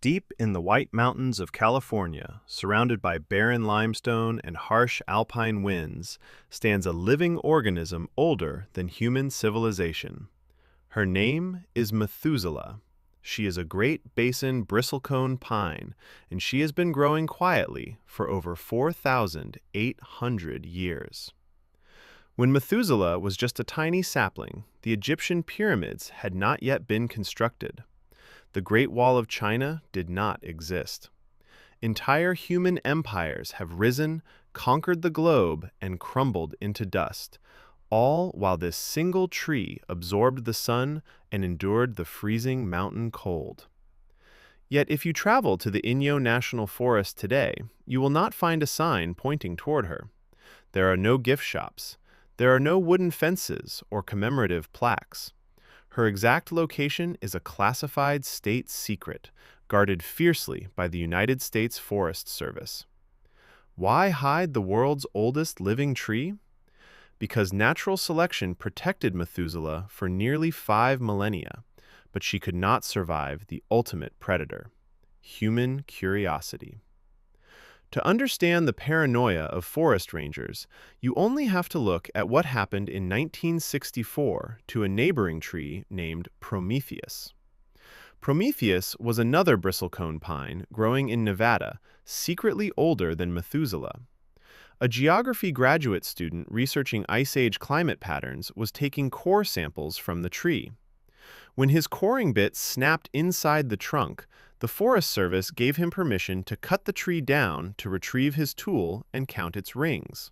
Deep in the White Mountains of California, surrounded by barren limestone and harsh alpine winds, stands a living organism older than human civilization. Her name is Methuselah. She is a Great Basin bristlecone pine, and she has been growing quietly for over 4,800 years. When Methuselah was just a tiny sapling, the Egyptian pyramids had not yet been constructed. The Great Wall of China did not exist. Entire human empires have risen, conquered the globe, and crumbled into dust, all while this single tree absorbed the sun and endured the freezing mountain cold. Yet if you travel to the Inyo National Forest today, you will not find a sign pointing toward her. There are no gift shops. There are no wooden fences or commemorative plaques. Her exact location is a classified state secret, guarded fiercely by the United States Forest Service. Why hide the world's oldest living tree? Because natural selection protected Methuselah for nearly 5 millennia, but she could not survive the ultimate predator, human curiosity. To understand the paranoia of forest rangers, you only have to look at what happened in 1964 to a neighboring tree named Prometheus. Prometheus was another bristlecone pine growing in Nevada, secretly older than Methuselah. A geography graduate student researching Ice Age climate patterns was taking core samples from the tree. When his coring bit snapped inside the trunk, the Forest Service gave him permission to cut the tree down to retrieve his tool and count its rings.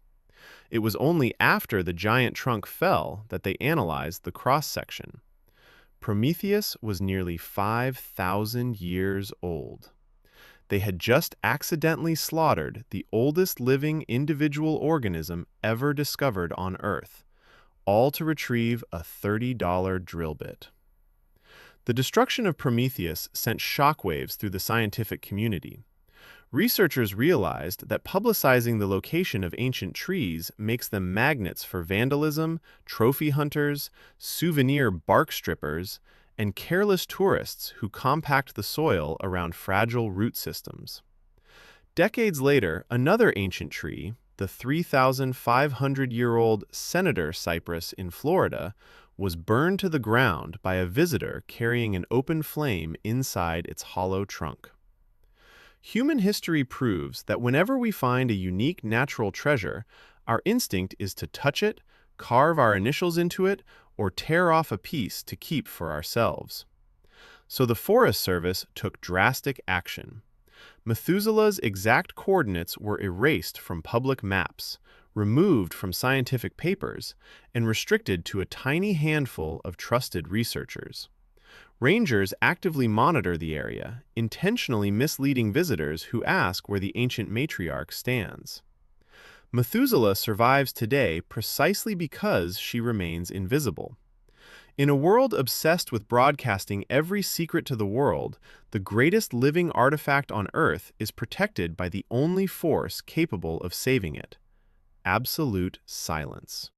It was only after the giant trunk fell that they analyzed the cross-section. Prometheus was nearly 5,000 years old. They had just accidentally slaughtered the oldest living individual organism ever discovered on Earth, all to retrieve a $30 drill bit. The destruction of Prometheus sent shockwaves through the scientific community. Researchers realized that publicizing the location of ancient trees makes them magnets for vandalism, trophy hunters, souvenir bark strippers, and careless tourists who compact the soil around fragile root systems. Decades later, another ancient tree, the 3,500-year-old senator cypress in Florida, was burned to the ground by a visitor carrying an open flame inside its hollow trunk. Human history proves that whenever we find a unique natural treasure, our instinct is to touch it, carve our initials into it, or tear off a piece to keep for ourselves. So the Forest Service took drastic action. Methuselah's exact coordinates were erased from public maps, removed from scientific papers, and restricted to a tiny handful of trusted researchers. Rangers actively monitor the area, intentionally misleading visitors who ask where the ancient matriarch stands. Methuselah survives today precisely because she remains invisible. In a world obsessed with broadcasting every secret to the world, the greatest living artifact on Earth is protected by the only force capable of saving it: absolute silence.